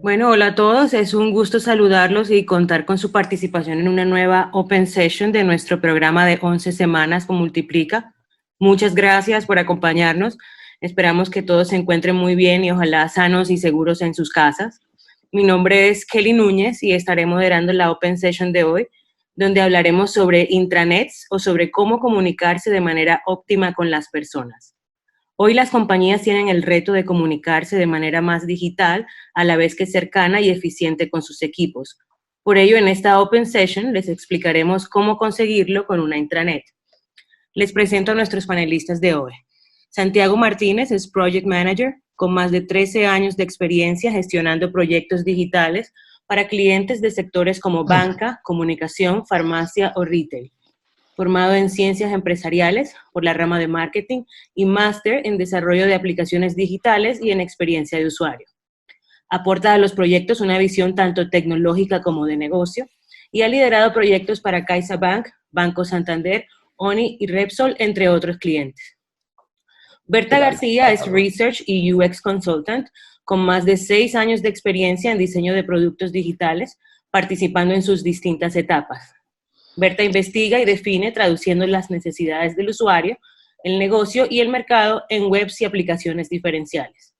Bueno, hola a todos. Es un gusto saludarlos y contar con su participación en una nueva Open Session de nuestro programa de 11 semanas con Multiplica. Muchas gracias por acompañarnos. Esperamos que todos se encuentren muy bien y ojalá sanos y seguros en sus casas. Mi nombre es Kelly Núñez y estaré moderando la Open Session de hoy, donde hablaremos sobre intranets o sobre cómo comunicarse de manera óptima con las personas. Hoy las compañías tienen el reto de comunicarse de manera más digital, a la vez que cercana y eficiente con sus equipos. Por ello, en esta Open Session les explicaremos cómo conseguirlo con una intranet. Les presento a nuestros panelistas de hoy. Santiago Martínez es Project Manager con más de 13 años de experiencia gestionando proyectos digitales para clientes de sectores como banca, comunicación, farmacia o retail. Formado en Ciencias Empresariales por la rama de Marketing y máster en Desarrollo de Aplicaciones Digitales y en Experiencia de Usuario. Aporta a los proyectos una visión tanto tecnológica como de negocio y ha liderado proyectos para CaixaBank, Banco Santander, ONI y Repsol, entre otros clientes. Berta García es Research y UX Consultant con más de 6 años de experiencia en diseño de productos digitales, participando en sus distintas etapas. Berta investiga y define traduciendo las necesidades del usuario, el negocio y el mercado en webs y aplicaciones diferenciales.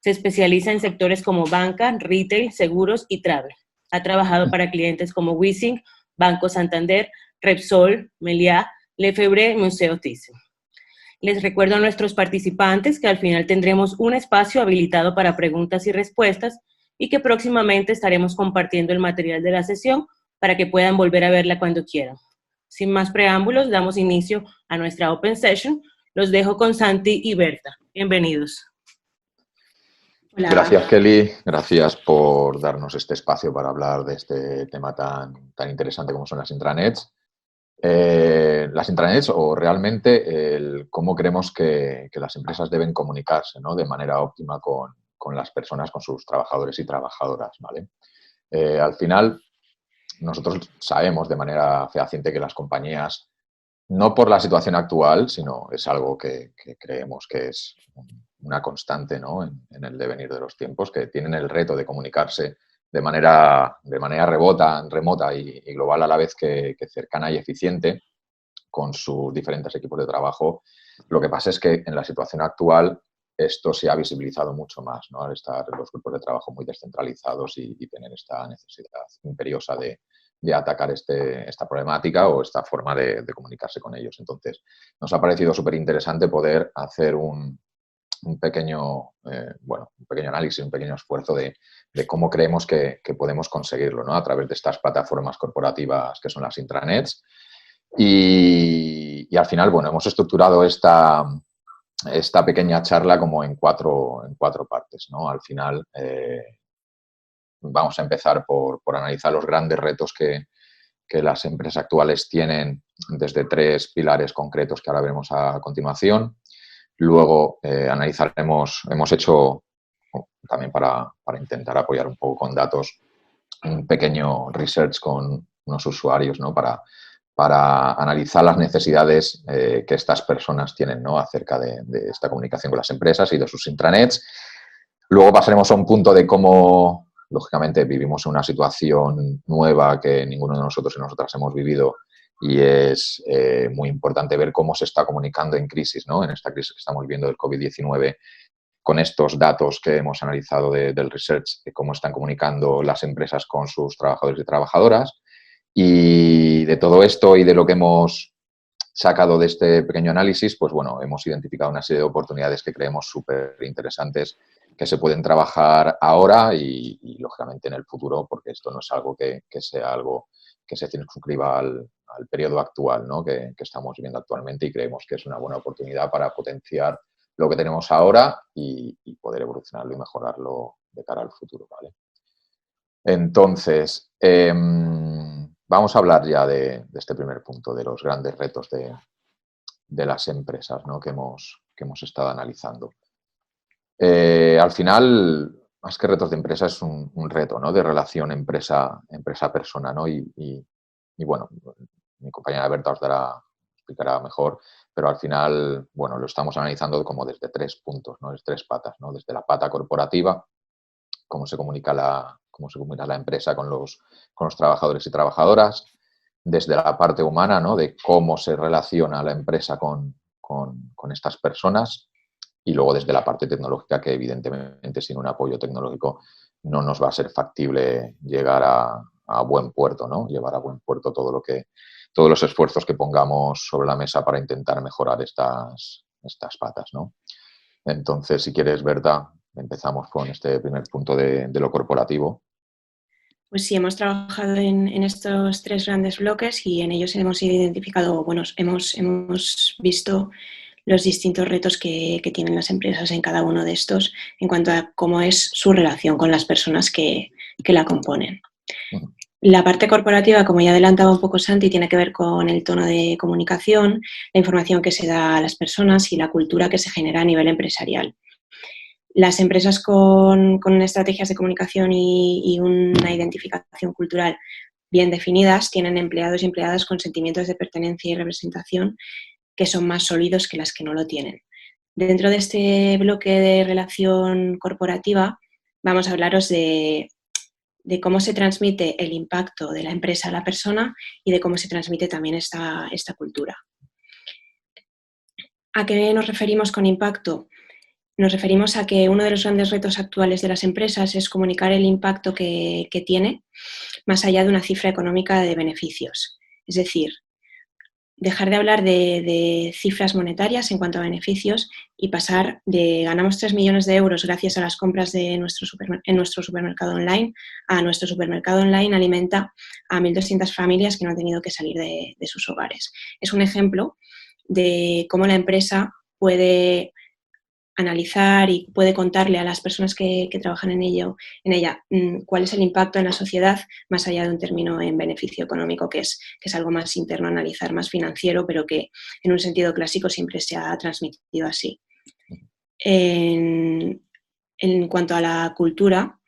Se especializa en sectores como banca, retail, seguros y travel. Ha trabajado para clientes como Wissing, Banco Santander, Repsol, Meliá, Lefebvre y Museo Thyssen. Les recuerdo a nuestros participantes que al final tendremos un espacio habilitado para preguntas y respuestas y que próximamente estaremos compartiendo el material de la sesión para que puedan volver a verla cuando quieran. Sin más preámbulos, damos inicio a nuestra Open Session. Los dejo con Santi y Berta. Bienvenidos. Hola. Gracias, Kelly. Gracias por darnos este espacio para hablar de este tema tan interesante como son las intranets. Las intranets o realmente cómo creemos que las empresas deben comunicarse, ¿no?, de manera óptima con las personas, con sus trabajadores y trabajadoras, ¿vale? Al final, nosotros sabemos de manera fehaciente que las compañías, no por la situación actual, sino es algo que creemos que es una constante, ¿no?, en el devenir de los tiempos, que tienen el reto de comunicarse de manera remota y global a la vez que cercana y eficiente con sus diferentes equipos de trabajo. Lo que pasa es que en la situación actual esto se ha visibilizado mucho más, ¿no?, al estar los grupos de trabajo muy descentralizados y tener esta necesidad imperiosa de atacar esta problemática o esta forma de comunicarse con ellos. Entonces, nos ha parecido súper interesante poder hacer un pequeño análisis, un pequeño esfuerzo de cómo creemos que podemos conseguirlo, ¿no?, a través de estas plataformas corporativas que son las intranets. Y al final, bueno, hemos estructurado esta pequeña charla como en cuatro partes, ¿no? Al final, vamos a empezar por analizar los grandes retos que las empresas actuales tienen desde 3 pilares concretos que ahora veremos a continuación. Luego hemos hecho, también para intentar apoyar un poco con datos, un pequeño research con unos usuarios, ¿no?, para analizar las necesidades que estas personas tienen, ¿no?, acerca de esta comunicación con las empresas y de sus intranets. Luego pasaremos a un punto de cómo, lógicamente, vivimos en una situación nueva que ninguno de nosotros y nosotras hemos vivido y es muy importante ver cómo se está comunicando en crisis, ¿no?, en esta crisis que estamos viviendo del COVID-19, con estos datos que hemos analizado del research, de cómo están comunicando las empresas con sus trabajadores y trabajadoras. Y de todo esto y de lo que hemos sacado de este pequeño análisis, pues bueno, hemos identificado una serie de oportunidades que creemos súper interesantes que se pueden trabajar ahora y lógicamente en el futuro, porque esto no es algo que sea algo que se circunscriba al periodo actual, ¿no?, que estamos viviendo actualmente, y creemos que es una buena oportunidad para potenciar lo que tenemos ahora y poder evolucionarlo y mejorarlo de cara al futuro, ¿vale? Entonces, vamos a hablar ya de este primer punto, de los grandes retos de las empresas, ¿no?, que hemos estado analizando. Al final, más que retos de empresa, es un reto, ¿no?, de relación empresa-persona, ¿no? Y bueno, mi compañera Berta explicará mejor, pero al final, bueno, lo estamos analizando como desde 3 puntos, ¿no? Desde 3 patas, ¿no? Desde la pata corporativa, cómo se comunica la empresa con los trabajadores y trabajadoras, desde la parte humana, ¿no? De cómo se relaciona la empresa con estas personas, y luego desde la parte tecnológica, que evidentemente sin un apoyo tecnológico no nos va a ser factible llegar a buen puerto, ¿no? Llevar a buen puerto todos los esfuerzos que pongamos sobre la mesa para intentar mejorar estas patas, ¿no? Entonces, si quieres, Berta, empezamos con este primer punto de lo corporativo. Pues sí, hemos trabajado en estos 3 grandes bloques y en ellos hemos identificado, bueno, hemos visto los distintos retos que tienen las empresas en cada uno de estos en cuanto a cómo es su relación con las personas que la componen. La parte corporativa, como ya adelantaba un poco Santi, tiene que ver con el tono de comunicación, la información que se da a las personas y la cultura que se genera a nivel empresarial. Las empresas con estrategias de comunicación y una identificación cultural bien definidas tienen empleados y empleadas con sentimientos de pertenencia y representación que son más sólidos que las que no lo tienen. Dentro de este bloque de relación corporativa vamos a hablaros de cómo se transmite el impacto de la empresa a la persona y de cómo se transmite también esta cultura. ¿A qué nos referimos con impacto? Nos referimos a que uno de los grandes retos actuales de las empresas es comunicar el impacto que tiene más allá de una cifra económica de beneficios. Es decir, dejar de hablar de cifras monetarias en cuanto a beneficios y pasar de ganamos 3 millones de euros gracias a las compras en nuestro supermercado online, a nuestro supermercado online alimenta a 1.200 familias que no han tenido que salir de sus hogares. Es un ejemplo de cómo la empresa puede analizar y puede contarle a las personas que trabajan en ella cuál es el impacto en la sociedad más allá de un término en beneficio económico, que es algo más interno a analizar, más financiero, pero que en un sentido clásico siempre se ha transmitido así. En cuanto a la cultura,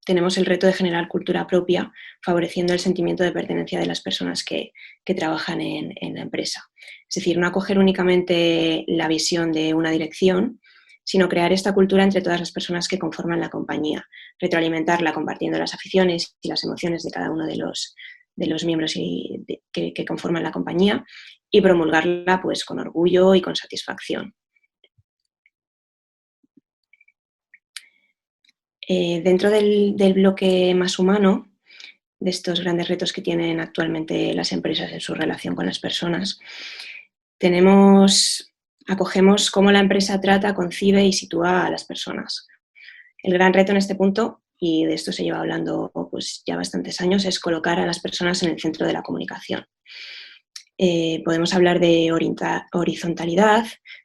tenemos el reto de generar cultura propia, favoreciendo el sentimiento de pertenencia de las personas que trabajan en la empresa. Es decir, no acoger únicamente la visión de una dirección, sino crear esta cultura entre todas las personas que conforman la compañía, retroalimentarla compartiendo las aficiones y las emociones de cada uno de los miembros que conforman la compañía y promulgarla pues, con orgullo y con satisfacción. Dentro del bloque más humano, de estos grandes retos que tienen actualmente las empresas en su relación con las personas, acogemos cómo la empresa trata, concibe y sitúa a las personas. El gran reto en este punto, y de esto se lleva hablando pues, ya bastantes años, es colocar a las personas en el centro de la comunicación. Podemos hablar de horizontalidad,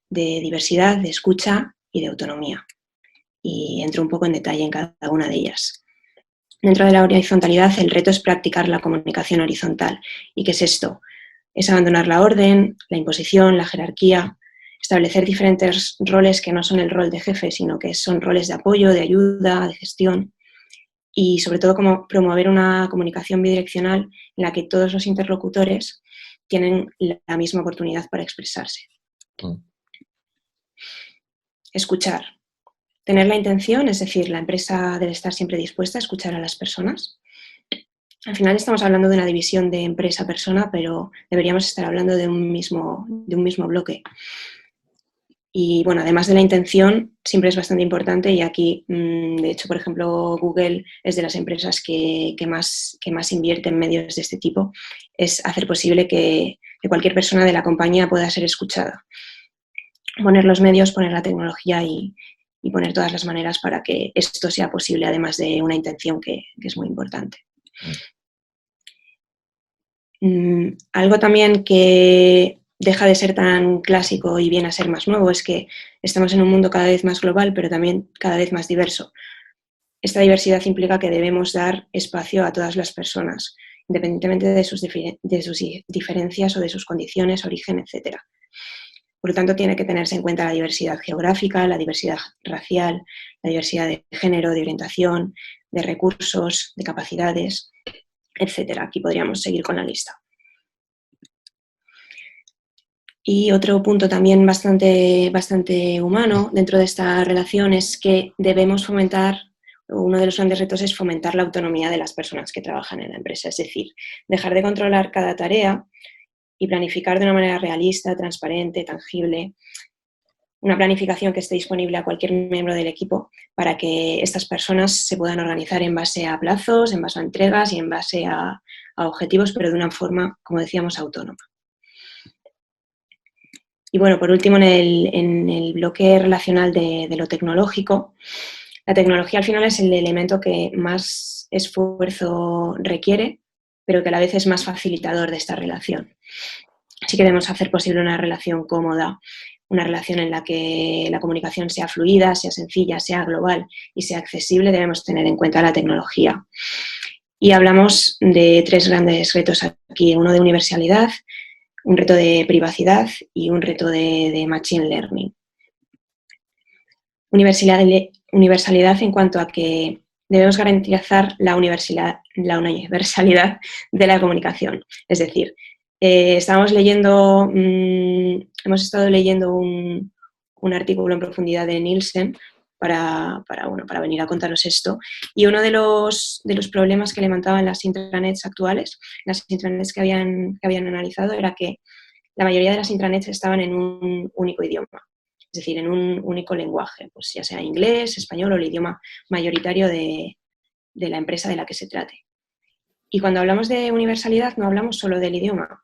de diversidad, de escucha y de autonomía. Y entro un poco en detalle en cada una de ellas. Dentro de la horizontalidad, el reto es practicar la comunicación horizontal. ¿Y qué es esto? Es abandonar la orden, la imposición, la jerarquía, establecer diferentes roles que no son el rol de jefe, sino que son roles de apoyo, de ayuda, de gestión. Y sobre todo, como promover una comunicación bidireccional en la que todos los interlocutores tienen la misma oportunidad para expresarse. Escuchar. Tener la intención, es decir, la empresa debe estar siempre dispuesta a escuchar a las personas. Al final estamos hablando de una división de empresa-persona, pero deberíamos estar hablando de un mismo bloque. Y bueno, además de la intención, siempre es bastante importante y aquí, de hecho, por ejemplo, Google es de las empresas que más invierte en medios de este tipo, es hacer posible que cualquier persona de la compañía pueda ser escuchada. Poner los medios, poner la tecnología y poner todas las maneras para que esto sea posible, además de una intención que es muy importante. Algo también que deja de ser tan clásico y viene a ser más nuevo es que estamos en un mundo cada vez más global, pero también cada vez más diverso. Esta diversidad implica que debemos dar espacio a todas las personas, independientemente de sus diferencias o de sus condiciones, origen, etc. Por lo tanto, tiene que tenerse en cuenta la diversidad geográfica, la diversidad racial, la diversidad de género, de orientación, de recursos, de capacidades, etc. Aquí podríamos seguir con la lista. Y otro punto también bastante humano dentro de esta relación es que debemos fomentar, uno de los grandes retos es fomentar la autonomía de las personas que trabajan en la empresa, es decir, dejar de controlar cada tarea y planificar de una manera realista, transparente, tangible, una planificación que esté disponible a cualquier miembro del equipo para que estas personas se puedan organizar en base a plazos, en base a entregas y en base a objetivos, pero de una forma, como decíamos, autónoma. Y bueno, por último, en el bloque relacional de lo tecnológico, la tecnología al final es el elemento que más esfuerzo requiere, pero que a la vez es más facilitador de esta relación. Si queremos hacer posible una relación cómoda, una relación en la que la comunicación sea fluida, sea sencilla, sea global y sea accesible, debemos tener en cuenta la tecnología. Y hablamos de 3 grandes retos aquí, uno de universalidad, un reto de privacidad y un reto de machine learning. Universalidad en cuanto a que debemos garantizar la universalidad de la comunicación. Es decir, hemos estado leyendo un artículo en profundidad de Nielsen para venir a contarnos esto. Y uno de los problemas que levantaban las intranets actuales, las intranets que habían analizado, era que la mayoría de las intranets estaban en un único idioma, es decir, en un único lenguaje, pues ya sea inglés, español o el idioma mayoritario de la empresa de la que se trate. Y cuando hablamos de universalidad no hablamos solo del idioma,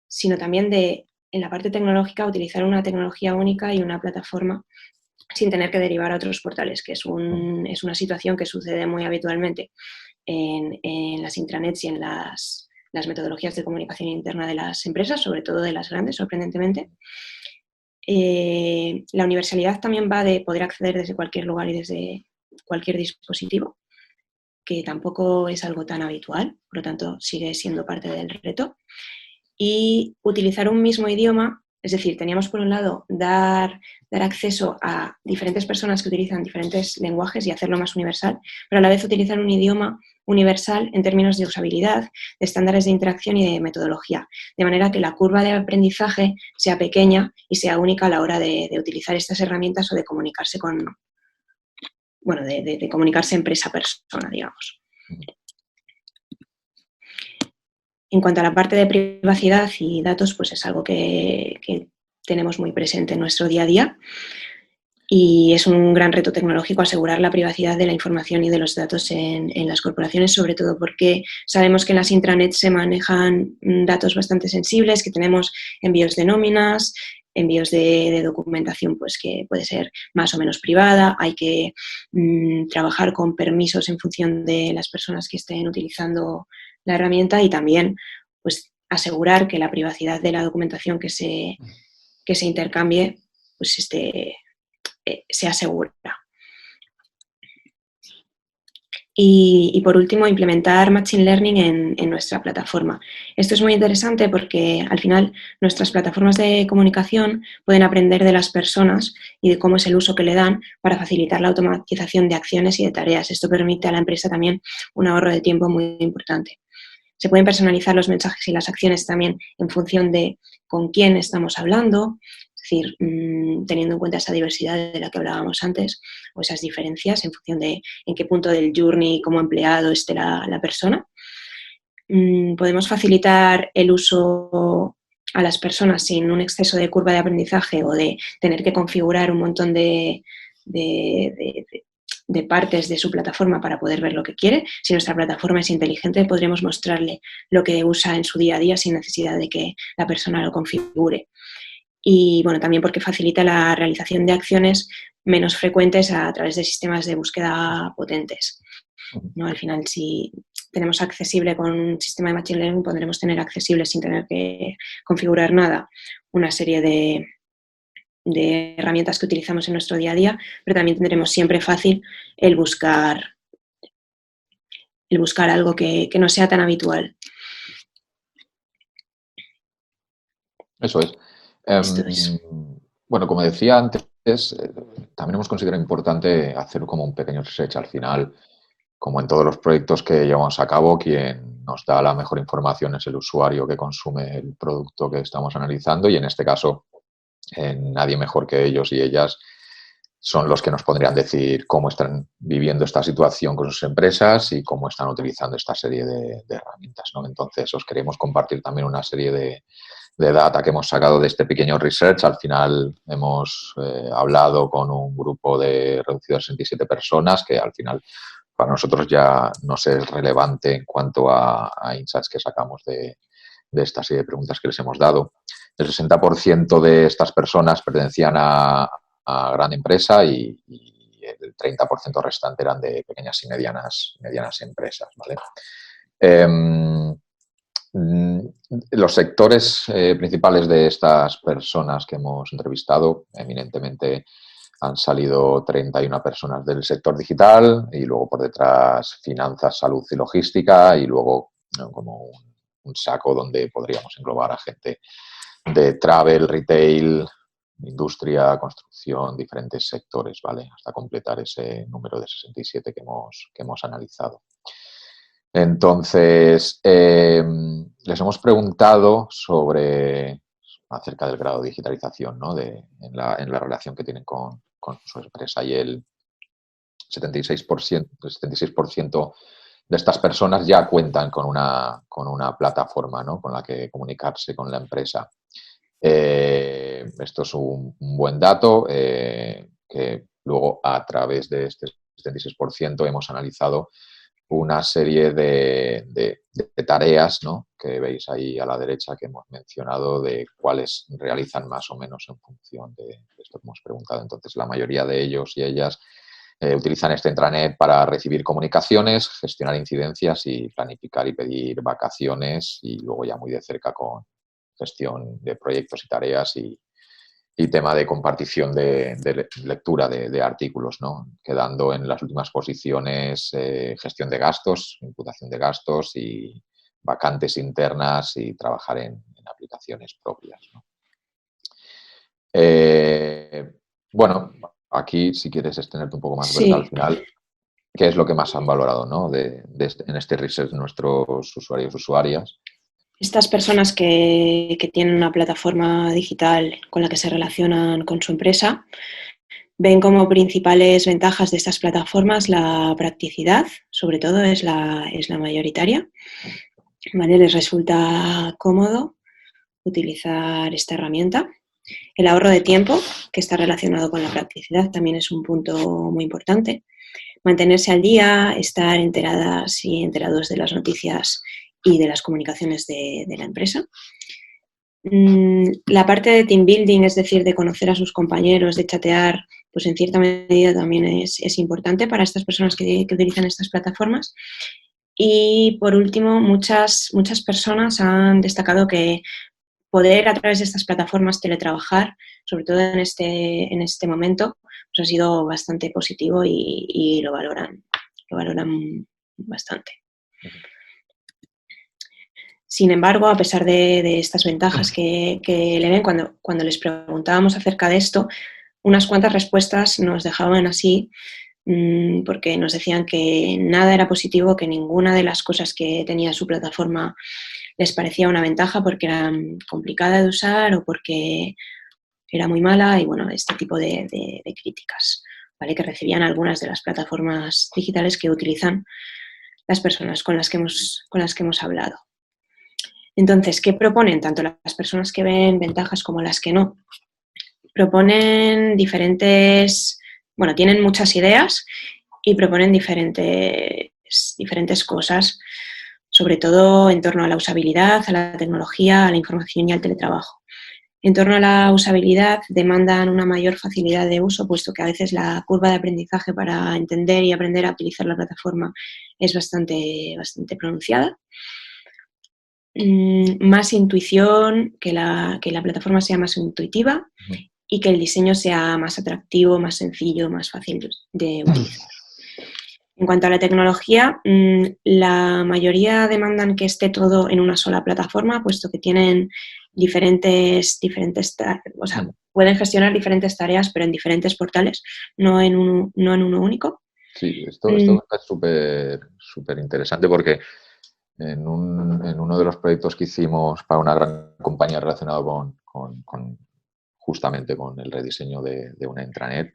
sino también de, en la parte tecnológica, utilizar una tecnología única y una plataforma sin tener que derivar a otros portales, que es una situación que sucede muy habitualmente en las intranets y en las metodologías de comunicación interna de las empresas, sobre todo de las grandes, sorprendentemente. La universalidad también va de poder acceder desde cualquier lugar y desde cualquier dispositivo, que tampoco es algo tan habitual, por lo tanto sigue siendo parte del reto. Y utilizar un mismo idioma, es decir, teníamos por un lado dar acceso a diferentes personas que utilizan diferentes lenguajes y hacerlo más universal, pero a la vez utilizar un idioma universal en términos de usabilidad, de estándares de interacción y de metodología, de manera que la curva de aprendizaje sea pequeña y sea única a la hora de utilizar estas herramientas o de comunicarse de comunicarse empresa a persona, digamos. En cuanto a la parte de privacidad y datos, pues es algo que tenemos muy presente en nuestro día a día y es un gran reto tecnológico asegurar la privacidad de la información y de los datos en las corporaciones, sobre todo porque sabemos que en las intranets se manejan datos bastante sensibles, que tenemos envíos de nóminas, envíos de documentación pues que puede ser más o menos privada, hay que trabajar con permisos en función de las personas que estén utilizando la herramienta y también pues asegurar que la privacidad de la documentación que se intercambie pues se asegura. Y por último, implementar Machine Learning en nuestra plataforma. Esto es muy interesante porque al final nuestras plataformas de comunicación pueden aprender de las personas y de cómo es el uso que le dan para facilitar la automatización de acciones y de tareas. Esto permite a la empresa también un ahorro de tiempo muy importante. Se pueden personalizar los mensajes y las acciones también en función de con quién estamos hablando, es decir, teniendo en cuenta esa diversidad de la que hablábamos antes o esas diferencias en función de en qué punto del journey como empleado esté la persona. Podemos facilitar el uso a las personas sin un exceso de curva de aprendizaje o de tener que configurar un montón de partes de su plataforma para poder ver lo que quiere. Si nuestra plataforma es inteligente, podremos mostrarle lo que usa en su día a día sin necesidad de que la persona lo configure. Y bueno, también porque facilita la realización de acciones menos frecuentes a través de sistemas de búsqueda potentes, ¿no? Al final, si tenemos accesible con un sistema de Machine Learning, podremos tener accesible sin tener que configurar nada una serie de herramientas que utilizamos en nuestro día a día, pero también tendremos siempre fácil el buscar algo que no sea tan habitual. Eso es. Esto es. Bueno, como decía antes, también hemos considerado importante hacer como un pequeño research al final. Como en todos los proyectos que llevamos a cabo, quien nos da la mejor información es el usuario que consume el producto que estamos analizando y en este caso nadie mejor que ellos y ellas son los que nos podrían decir cómo están viviendo esta situación con sus empresas y cómo están utilizando esta serie de herramientas, ¿no? Entonces, os queremos compartir también una serie de data que hemos sacado de este pequeño research. Al final hemos hablado con un grupo de reducido a 67 personas que al final para nosotros ya nos es relevante en cuanto a insights que sacamos de esta serie de preguntas que les hemos dado. El 60% de estas personas pertenecían a gran empresa y el 30% restante eran de pequeñas y medianas empresas, ¿vale? Los sectores principales de estas personas que hemos entrevistado, eminentemente han salido 31 personas del sector digital y luego por detrás finanzas, salud y logística y luego, ¿no?, como un saco donde podríamos englobar a gente de travel, retail, industria, construcción, diferentes sectores, ¿vale? Hasta completar ese número de 67 que hemos analizado. Entonces, les hemos preguntado acerca del grado de digitalización, ¿no?, en la relación que tienen con su empresa y el 76% de estas personas ya cuentan con una plataforma, ¿no?, con la que comunicarse con la empresa. Esto es un buen dato que luego a través de este 76% hemos analizado una serie de tareas, ¿no?, que veis ahí a la derecha que hemos mencionado de cuáles realizan más o menos en función de esto que hemos preguntado. Entonces, la mayoría de ellos y ellas utilizan este intranet para recibir comunicaciones, gestionar incidencias y planificar y pedir vacaciones y luego ya muy de cerca con gestión de proyectos y tareas y tema de compartición de lectura de artículos, ¿no?, quedando en las últimas posiciones gestión de gastos, imputación de gastos y vacantes internas y trabajar en aplicaciones propias, ¿no? Bueno, aquí si quieres extenderte un poco más, Sí. Berta, al final, ¿qué es lo que más han valorado, ¿no?, en este research nuestros usuarios y usuarias? Estas personas que tienen una plataforma digital con la que se relacionan con su empresa ven como principales ventajas de estas plataformas la practicidad, sobre todo es la mayoritaria, ¿vale? Les resulta cómodo utilizar esta herramienta. El ahorro de tiempo, que está relacionado con la practicidad, también es un punto muy importante. Mantenerse al día, estar enteradas y enterados de las noticias y de las comunicaciones de la empresa. La parte de team building, es decir, de conocer a sus compañeros, de chatear, pues en cierta medida también es importante para estas personas que utilizan estas plataformas. Y por último, muchas personas han destacado que poder a través de estas plataformas teletrabajar, sobre todo en este momento, pues ha sido bastante positivo y lo valoran bastante. Sin embargo, a pesar de estas ventajas que le ven, cuando les preguntábamos acerca de esto, unas cuantas respuestas nos dejaban así porque nos decían que nada era positivo, que ninguna de las cosas que tenía su plataforma les parecía una ventaja porque era complicada de usar o porque era muy mala y bueno, este tipo de críticas, ¿vale?, que recibían algunas de las plataformas digitales que utilizan las personas con las que hemos hablado. Entonces, ¿qué proponen tanto las personas que ven ventajas como las que no? Proponen tienen muchas ideas y proponen diferentes cosas, sobre todo en torno a la usabilidad, a la tecnología, a la información y al teletrabajo. En torno a la usabilidad, demandan una mayor facilidad de uso, puesto que a veces la curva de aprendizaje para entender y aprender a utilizar la plataforma es bastante pronunciada. Más intuición, que la plataforma sea más intuitiva y que el diseño sea más atractivo, más sencillo, más fácil de utilizar. En cuanto a la tecnología, la mayoría demandan que esté todo en una sola plataforma, puesto que tienen pueden gestionar diferentes tareas, pero en diferentes portales, no en uno único. Sí, esto es súper interesante porque en uno de los proyectos que hicimos para una gran compañía relacionado justamente con el rediseño de una intranet,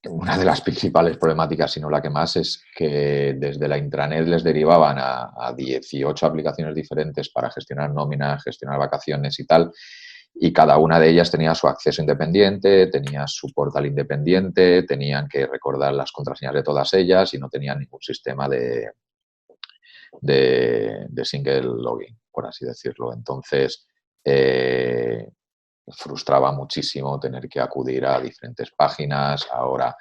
una de las principales problemáticas, si no la que más, es que desde la intranet les derivaban a 18 aplicaciones diferentes para gestionar nóminas, gestionar vacaciones y tal, y cada una de ellas tenía su acceso independiente, tenía su portal independiente, tenían que recordar las contraseñas de todas ellas y no tenían ningún sistema de single login, por así decirlo. Entonces, frustraba muchísimo tener que acudir a diferentes páginas. Ahora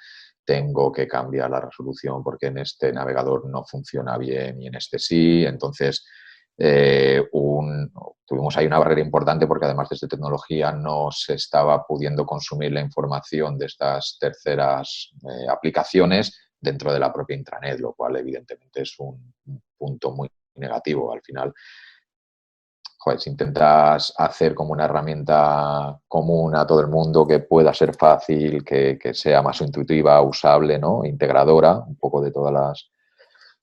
tengo que cambiar la resolución porque en este navegador no funciona bien y en este sí. Entonces, tuvimos ahí una barrera importante porque además desde tecnología no se estaba pudiendo consumir la información de estas terceras aplicaciones dentro de la propia intranet, lo cual evidentemente es un punto muy negativo. Al final, joder, si intentas hacer como una herramienta común a todo el mundo que pueda ser fácil, que sea más intuitiva, usable, ¿no? Integradora, un poco de todas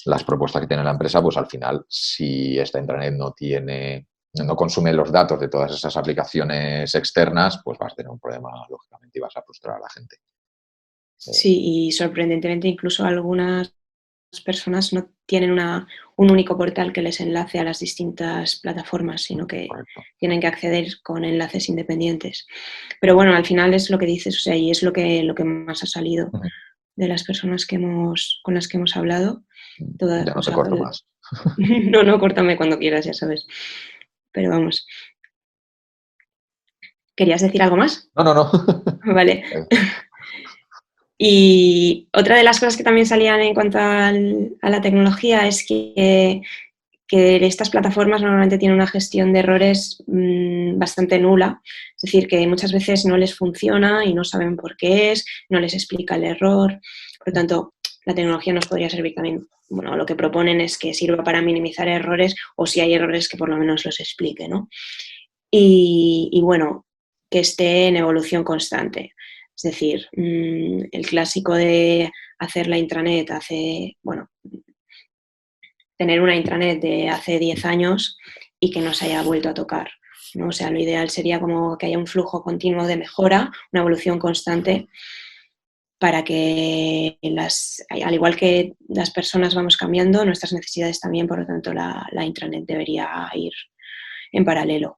las propuestas que tiene la empresa, pues al final, si esta intranet no consume los datos de todas esas aplicaciones externas, pues vas a tener un problema, lógicamente, y vas a frustrar a la gente. Sí, y sorprendentemente incluso algunas personas no tienen un único portal que les enlace a las distintas plataformas, sino que Correcto. tienen que acceder con enlaces independientes. Pero bueno, al final es lo que dices, o sea, y es lo que más ha salido de las personas con las que hemos hablado. Todas, Ya no o te sea, corto más. no, córtame cuando quieras, ya sabes. Pero vamos. ¿Querías decir algo más? No. Vale. Y otra de las cosas que también salían en cuanto a la tecnología es que estas plataformas normalmente tienen una gestión de errores bastante nula. Es decir, que muchas veces no les funciona y no saben por qué es, no les explica el error. Por lo tanto, la tecnología nos podría servir también. Bueno, lo que proponen es que sirva para minimizar errores o si hay errores que por lo menos los explique, ¿no? Y bueno, que esté en evolución constante. Es decir, el clásico de hacer la intranet tener una intranet de hace 10 años y que no se haya vuelto a tocar, ¿no? O sea, lo ideal sería como que haya un flujo continuo de mejora, una evolución constante para que al igual que las personas vamos cambiando, nuestras necesidades también, por lo tanto, la intranet debería ir en paralelo.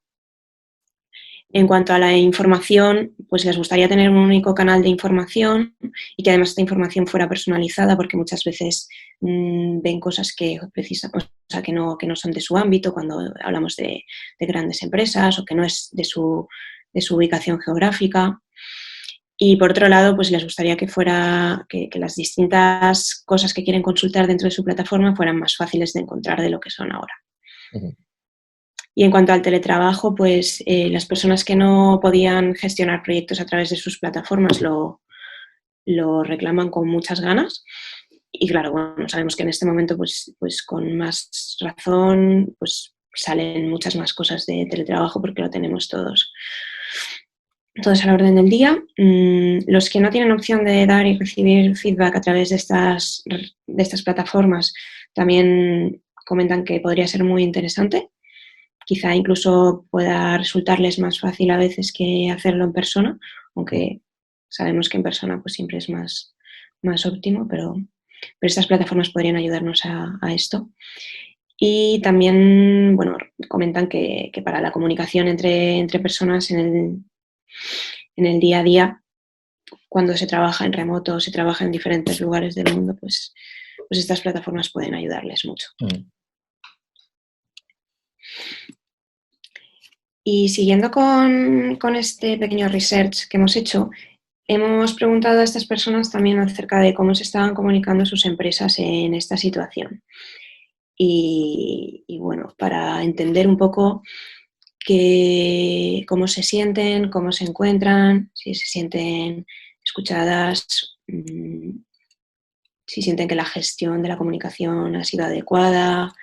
En cuanto a la información, pues les gustaría tener un único canal de información y que además esta información fuera personalizada, porque muchas veces ven cosas que no son de su ámbito cuando hablamos de grandes empresas o que no es de su ubicación geográfica. Y por otro lado, pues les gustaría que las distintas cosas que quieren consultar dentro de su plataforma fueran más fáciles de encontrar de lo que son ahora. Y en cuanto al teletrabajo, pues las personas que no podían gestionar proyectos a través de sus plataformas lo reclaman con muchas ganas. Y claro, bueno, sabemos que en este momento, pues con más razón, pues salen muchas más cosas de teletrabajo porque lo tenemos todos a la orden del día. Los que no tienen opción de dar y recibir feedback a través de estas plataformas también comentan que podría ser muy interesante. Quizá incluso pueda resultarles más fácil a veces que hacerlo en persona, aunque sabemos que en persona pues siempre es más óptimo, pero estas plataformas podrían ayudarnos a esto. Y también, bueno, comentan que para la comunicación entre personas en el día a día, cuando se trabaja en remoto, se trabaja en diferentes lugares del mundo, pues estas plataformas pueden ayudarles mucho. Y siguiendo con este pequeño research que hemos hecho, hemos preguntado a estas personas también acerca de cómo se estaban comunicando sus empresas en esta situación. Y bueno, para entender un poco cómo se sienten, cómo se encuentran, si se sienten escuchadas, si sienten que la gestión de la comunicación ha sido adecuada,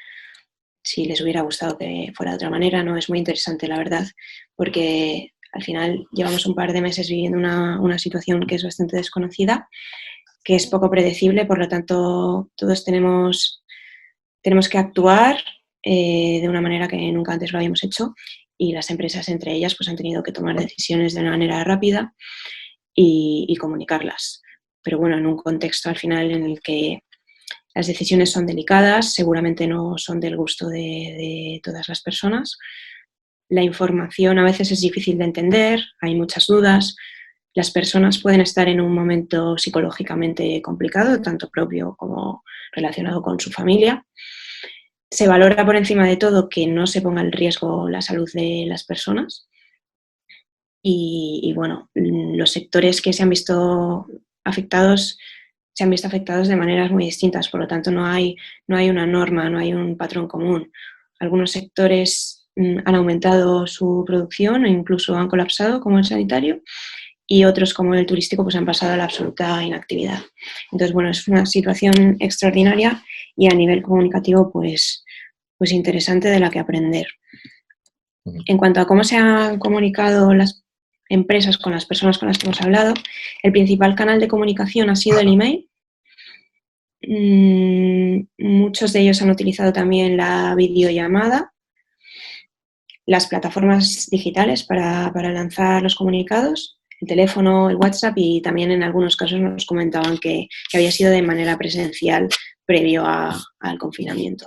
si les hubiera gustado que fuera de otra manera. No, es muy interesante, la verdad, porque al final llevamos un par de meses viviendo una situación que es bastante desconocida, que es poco predecible, por lo tanto todos tenemos tenemos que actuar de una manera que nunca antes lo habíamos hecho y las empresas entre ellas pues han tenido que tomar decisiones de una manera rápida y comunicarlas. Pero bueno, en un contexto al final en el que las decisiones son delicadas, seguramente no son del gusto de todas las personas. La información a veces es difícil de entender, hay muchas dudas. Las personas pueden estar en un momento psicológicamente complicado, tanto propio como relacionado con su familia. Se valora por encima de todo que no se ponga en riesgo la salud de las personas. Y bueno, los sectores que se han visto afectados de maneras muy distintas, por lo tanto no hay una norma, no hay un patrón común. Algunos sectores han aumentado su producción e incluso han colapsado, como el sanitario, y otros, como el turístico, pues han pasado a la absoluta inactividad. Entonces, bueno, es una situación extraordinaria y a nivel comunicativo, pues interesante de la que aprender. En cuanto a cómo se han comunicado las empresas con las personas con las que hemos hablado, el principal canal de comunicación ha sido el email. Muchos de ellos han utilizado también la videollamada, las plataformas digitales para lanzar los comunicados, el teléfono, el WhatsApp, y también en algunos casos nos comentaban que había sido de manera presencial previo al confinamiento.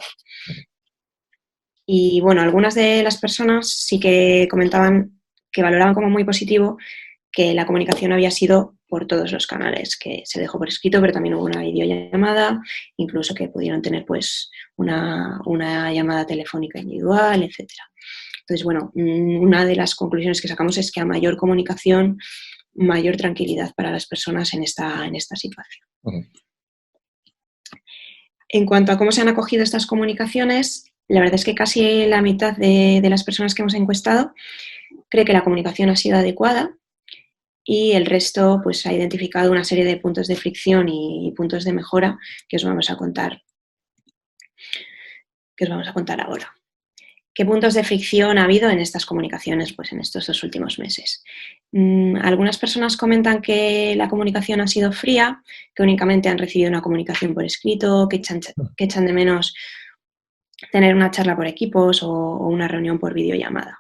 Y bueno, algunas de las personas sí que comentaban que valoraban como muy positivo que la comunicación había sido por todos los canales, que se dejó por escrito, pero también hubo una videollamada, incluso que pudieron tener pues una llamada telefónica individual, etcétera. Entonces, bueno, una de las conclusiones que sacamos es que a mayor comunicación, mayor tranquilidad para las personas en esta situación. En cuanto a cómo se han acogido estas comunicaciones, la verdad es que casi la mitad de las personas que hemos encuestado cree que la comunicación ha sido adecuada y el resto pues ha identificado una serie de puntos de fricción y puntos de mejora que os vamos a contar ahora. ¿Qué puntos de fricción ha habido en estas comunicaciones pues en estos 2 últimos meses? Algunas personas comentan que la comunicación ha sido fría, que únicamente han recibido una comunicación por escrito, que echan de menos tener una charla por equipos o una reunión por videollamada.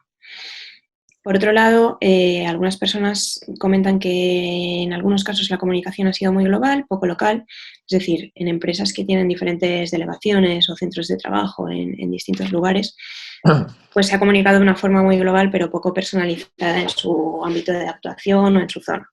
Por otro lado, algunas personas comentan que en algunos casos la comunicación ha sido muy global, poco local, es decir, en empresas que tienen diferentes delegaciones o centros de trabajo en distintos lugares, pues se ha comunicado de una forma muy global pero poco personalizada en su ámbito de actuación o en su zona.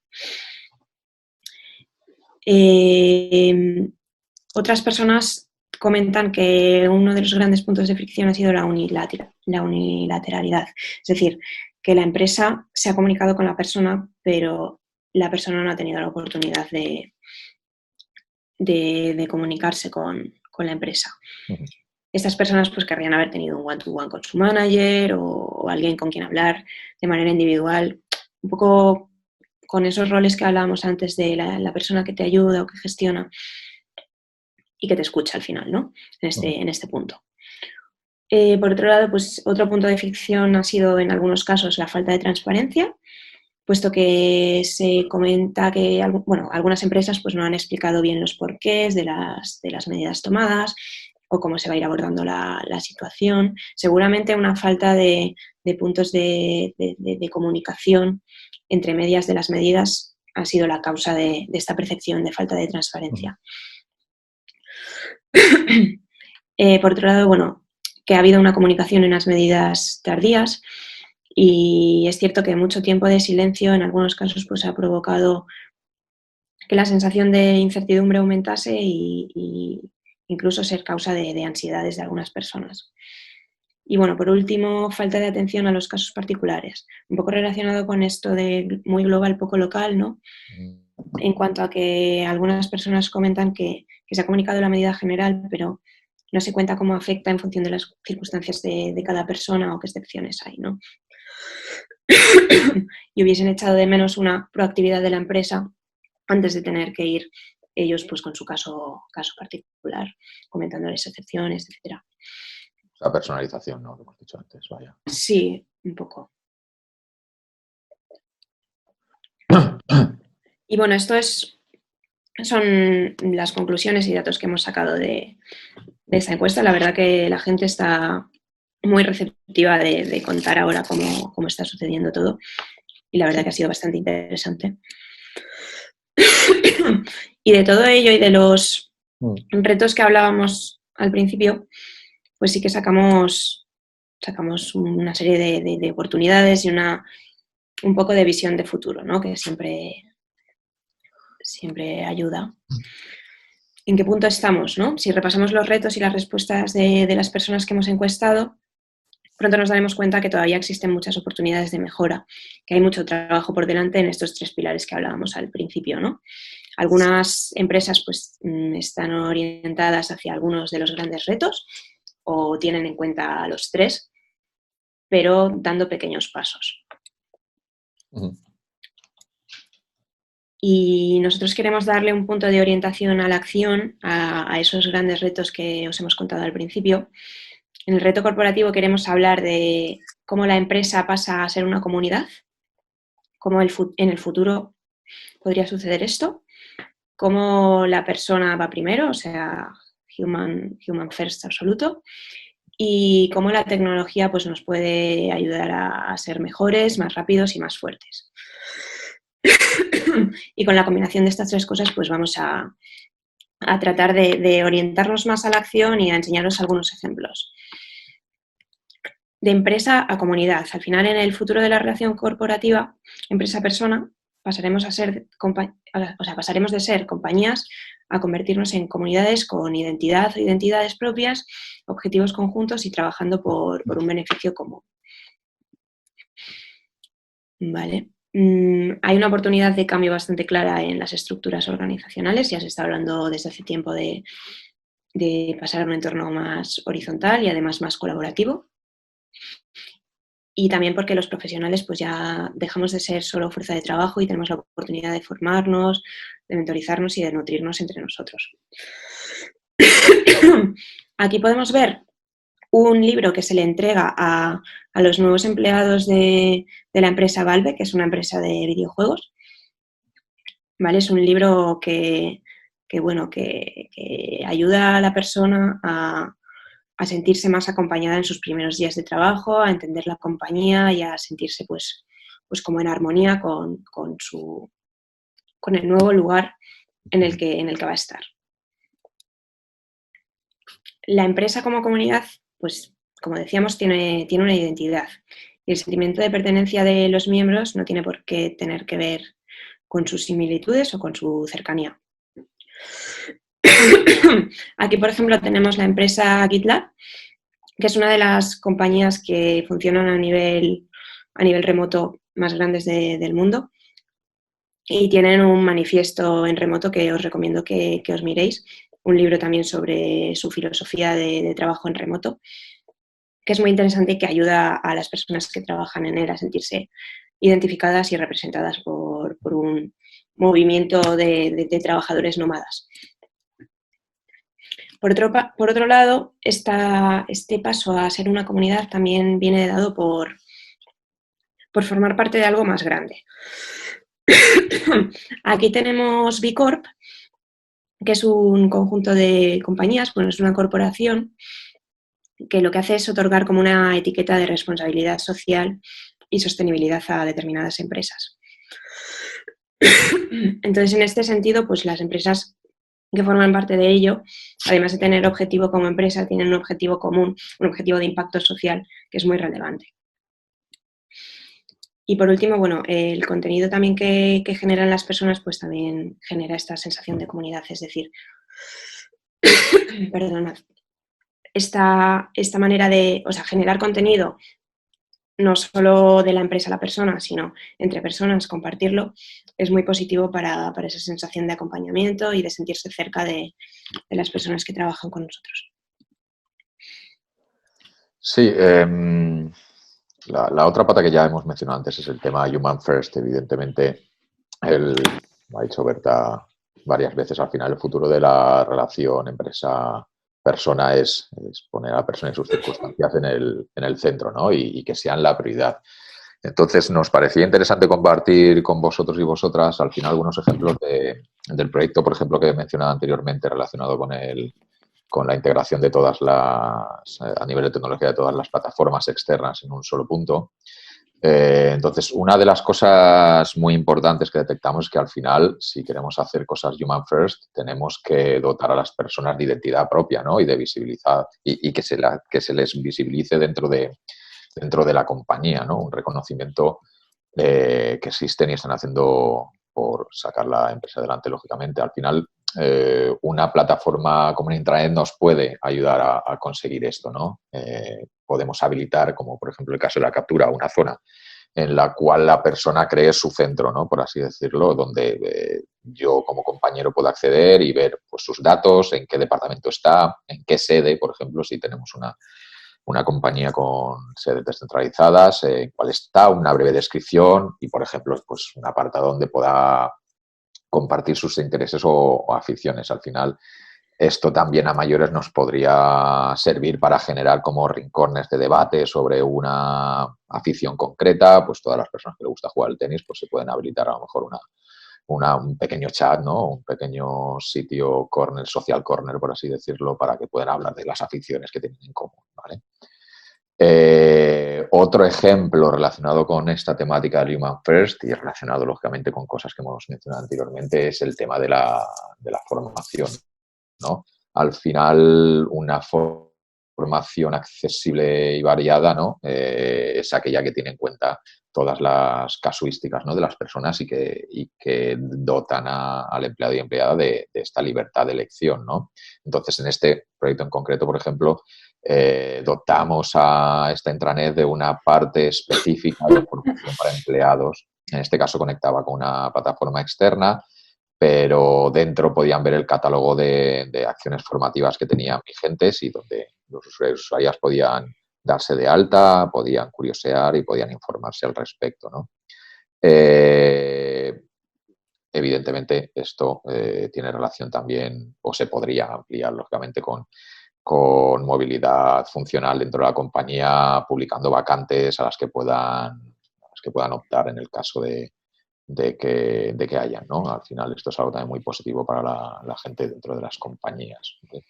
Otras personas comentan que uno de los grandes puntos de fricción ha sido la unilateralidad, es decir, que la empresa se ha comunicado con la persona, pero la persona no ha tenido la oportunidad de comunicarse con la empresa. Estas personas pues querrían haber tenido un one-to-one con su manager o alguien con quien hablar de manera individual, un poco con esos roles que hablábamos antes de la persona que te ayuda o que gestiona y que te escucha al final, ¿no? En este punto. Por otro lado, pues otro punto de fricción ha sido en algunos casos la falta de transparencia, puesto que se comenta que algunas empresas pues no han explicado bien los porqués de las medidas tomadas o cómo se va a ir abordando la situación. Seguramente una falta de puntos de comunicación entre medias de las medidas ha sido la causa de esta percepción de falta de transparencia. Por otro lado, bueno, que ha habido una comunicación en las medidas tardías y es cierto que mucho tiempo de silencio en algunos casos pues ha provocado que la sensación de incertidumbre aumentase y incluso ser causa de ansiedades de algunas personas. Y bueno, por último, falta de atención a los casos particulares, un poco relacionado con esto de muy global, poco local, ¿no? En cuanto a que algunas personas comentan que se ha comunicado la medida general, pero no se cuenta cómo afecta en función de las circunstancias de cada persona o qué excepciones hay, ¿no? Y hubiesen echado de menos una proactividad de la empresa antes de tener que ir ellos pues con su caso particular, comentándoles excepciones, etcétera. La personalización, ¿no? Lo hemos dicho antes, vaya. Sí, un poco. Y bueno, esto son las conclusiones y datos que hemos sacado de esta encuesta. La verdad que la gente está muy receptiva de contar ahora cómo está sucediendo todo y la verdad que ha sido bastante interesante. Y de todo ello y de los retos que hablábamos al principio, pues sí que sacamos una serie de oportunidades y un poco de visión de futuro, ¿no? Que siempre ayuda. ¿En qué punto estamos, no? Si repasamos los retos y las respuestas de las personas que hemos encuestado, pronto nos daremos cuenta que todavía existen muchas oportunidades de mejora, que hay mucho trabajo por delante en estos 3 pilares que hablábamos al principio, ¿no? Algunas empresas pues están orientadas hacia algunos de los grandes retos o tienen en cuenta los 3, pero dando pequeños pasos. Y nosotros queremos darle un punto de orientación a la acción a esos grandes retos que os hemos contado al principio. En el reto corporativo queremos hablar de cómo la empresa pasa a ser una comunidad, cómo en el futuro podría suceder esto, cómo la persona va primero, o sea, human first absoluto, y cómo la tecnología pues, nos puede ayudar a ser mejores, más rápidos y más fuertes. Y con la combinación de estas 3 cosas pues vamos a tratar de orientarnos más a la acción y a enseñaros algunos ejemplos. De empresa a comunidad. Al final, en el futuro de la relación corporativa, empresa-persona, pasaremos de ser compañías a convertirnos en comunidades con identidad o identidades propias, objetivos conjuntos y trabajando por un beneficio común. Vale. Hay una oportunidad de cambio bastante clara en las estructuras organizacionales. Ya se está hablando desde hace tiempo de pasar a un entorno más horizontal y además más colaborativo. Y también porque los profesionales pues ya dejamos de ser solo fuerza de trabajo y tenemos la oportunidad de formarnos, de mentorizarnos y de nutrirnos entre nosotros. Aquí podemos ver un libro que se le entrega a los nuevos empleados de la empresa Valve, que es una empresa de videojuegos. ¿Vale? Es un libro que ayuda a la persona a sentirse más acompañada en sus primeros días de trabajo, a entender la compañía y a sentirse pues como en armonía con el nuevo lugar en el que va a estar. La empresa como comunidad, pues como decíamos, tiene una identidad y el sentimiento de pertenencia de los miembros no tiene por qué tener que ver con sus similitudes o con su cercanía. Aquí, por ejemplo, tenemos la empresa GitLab, que es una de las compañías que funcionan a nivel remoto más grandes del mundo y tienen un manifiesto en remoto que os recomiendo que os miréis, un libro también sobre su filosofía de trabajo en remoto, que es muy interesante y que ayuda a las personas que trabajan en él a sentirse identificadas y representadas por un movimiento de trabajadores nómadas. Por otro lado, este paso a ser una comunidad también viene dado por formar parte de algo más grande. Aquí tenemos B Corp, que es un conjunto de compañías, bueno, es una corporación que lo que hace es otorgar como una etiqueta de responsabilidad social y sostenibilidad a determinadas empresas. Entonces, en este sentido, pues las empresas que forman parte de ello, además de tener objetivo como empresa, tienen un objetivo común, un objetivo de impacto social que es muy relevante. Y por último, bueno, el contenido también que generan las personas, pues también genera esta sensación de comunidad, es decir, perdonad, esta manera de, generar contenido no solo de la empresa a la persona, sino entre personas, compartirlo, es muy positivo para esa sensación de acompañamiento y de sentirse cerca de las personas que trabajan con nosotros. Sí, la otra pata que ya hemos mencionado antes es el tema Human First. Evidentemente, lo ha dicho Berta varias veces, al final el futuro de la relación empresa-persona es poner a la persona y sus circunstancias en el centro, ¿no? Y que sean la prioridad. Entonces, nos parecía interesante compartir con vosotros y vosotras al final algunos ejemplos del proyecto, por ejemplo, que he mencionado anteriormente relacionado con el con la integración de todas a nivel de tecnología, de todas las plataformas externas en un solo punto. Entonces, una de las cosas muy importantes que detectamos es que al final, si queremos hacer cosas human first, tenemos que dotar a las personas de identidad propia, ¿no? Y de visibilizar y que se les visibilice dentro de la compañía, ¿no? Un reconocimiento que existen y están haciendo por sacar la empresa adelante, lógicamente. Al final, una plataforma como Intranet nos puede ayudar a conseguir esto, ¿no? Podemos habilitar, como por ejemplo el caso de la captura, una zona en la cual la persona cree su centro, ¿no? Por así decirlo, donde yo como compañero puedo acceder y ver pues, sus datos, en qué departamento está, en qué sede, por ejemplo, si tenemos una compañía con sedes descentralizadas, cuál está, una breve descripción y, por ejemplo, pues un apartado donde pueda compartir sus intereses o aficiones. Al final, esto también a mayores nos podría servir para generar como rincones de debate sobre una afición concreta. Pues todas las personas que les gusta jugar al tenis pues se pueden habilitar a lo mejor un pequeño chat, ¿no? Un pequeño sitio corner, social corner, por así decirlo, para que puedan hablar de las aficiones que tienen en común, ¿vale? Otro ejemplo relacionado con esta temática del Human First y relacionado lógicamente con cosas que hemos mencionado anteriormente es el tema de la formación, ¿no? Al final, una formación accesible y variada, ¿no? Es aquella que tiene en cuenta todas las casuísticas, ¿no? De las personas y que dotan al empleado y empleada de esta libertad de elección, ¿no? Entonces, en este proyecto en concreto, por ejemplo, dotamos a esta intranet de una parte específica de formación para empleados. En este caso conectaba con una plataforma externa, pero dentro podían ver el catálogo de acciones formativas que tenían vigentes y donde los usuarios y usuarias podían darse de alta, podían curiosear y podían informarse al respecto, ¿no? Evidentemente, esto tiene relación también, o se podría ampliar, lógicamente, con movilidad funcional dentro de la compañía, publicando vacantes a las que puedan optar en el caso de que hayan, ¿no? Al final esto es algo también muy positivo para la gente dentro de las compañías. ¿Okay?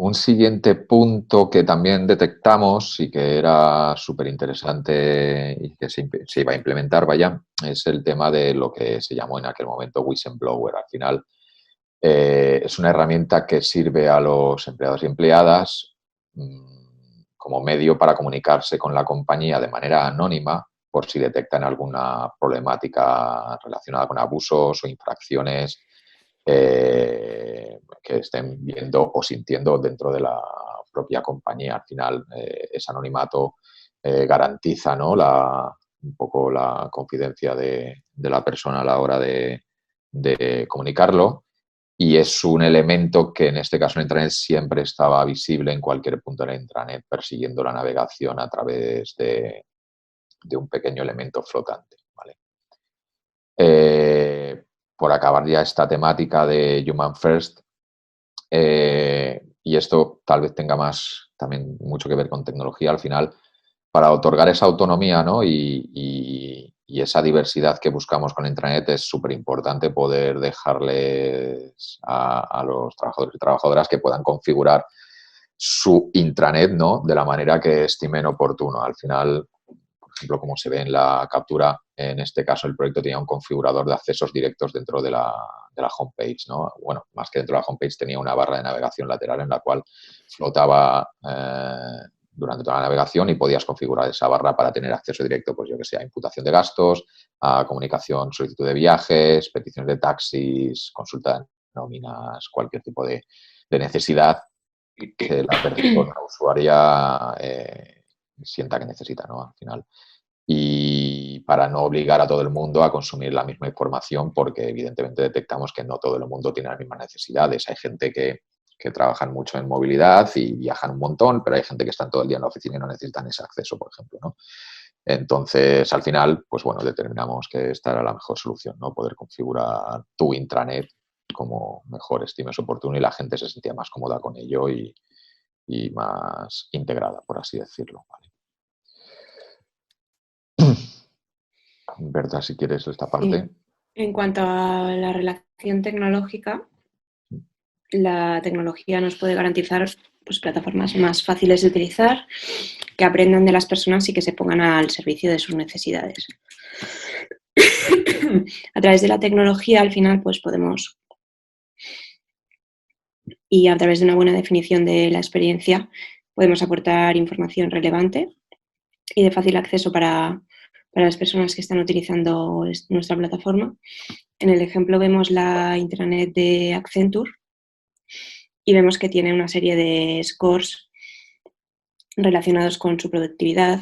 Un siguiente punto que también detectamos y que era súper interesante y que se iba a implementar, vaya, es el tema de lo que se llamó en aquel momento whistleblower. Al final es una herramienta que sirve a los empleados y empleadas como medio para comunicarse con la compañía de manera anónima por si detectan alguna problemática relacionada con abusos o infracciones que estén viendo o sintiendo dentro de la propia compañía. Al final, ese anonimato garantiza, ¿no? Un poco la confidencia de la persona a la hora de comunicarlo. Y es un elemento que en este caso en Intranet siempre estaba visible en cualquier punto de la Intranet, persiguiendo la navegación a través de un pequeño elemento flotante. ¿Vale? Por acabar ya esta temática de Human First, y esto tal vez tenga también mucho que ver con tecnología al final, para otorgar esa autonomía, ¿no? y esa diversidad que buscamos con Intranet es súper importante poder dejarles a los trabajadores y trabajadoras que puedan configurar su intranet, ¿no? De la manera que estimen oportuno. Al final, por ejemplo, como se ve en la captura, en este caso el proyecto tenía un configurador de accesos directos dentro de la homepage, ¿no? Bueno, más que dentro de la homepage tenía una barra de navegación lateral en la cual flotaba durante toda la navegación y podías configurar esa barra para tener acceso directo, pues yo que sé, a imputación de gastos, a comunicación, solicitud de viajes, peticiones de taxis, consulta de nóminas, cualquier tipo de necesidad que la persona usuaria sienta que necesita, ¿no? Al final. Y para no obligar a todo el mundo a consumir la misma información, porque evidentemente detectamos que no todo el mundo tiene las mismas necesidades. Hay gente que trabajan mucho en movilidad y viajan un montón, pero hay gente que está todo el día en la oficina y no necesitan ese acceso, por ejemplo, ¿no? Entonces, al final, pues bueno, determinamos que esta era la mejor solución, ¿no? Poder configurar tu intranet como mejor estimes oportuno y la gente se sentía más cómoda con ello y más integrada, por así decirlo. ¿Vale? Berta, si quieres esta parte. Sí. En cuanto a la relación tecnológica, la tecnología nos puede garantizar pues, plataformas más fáciles de utilizar, que aprendan de las personas y que se pongan al servicio de sus necesidades. A través de la tecnología, al final, pues podemos, y a través de una buena definición de la experiencia, podemos aportar información relevante y de fácil acceso para las personas que están utilizando nuestra plataforma. En el ejemplo vemos la intranet de Accenture y vemos que tiene una serie de scores relacionados con su productividad,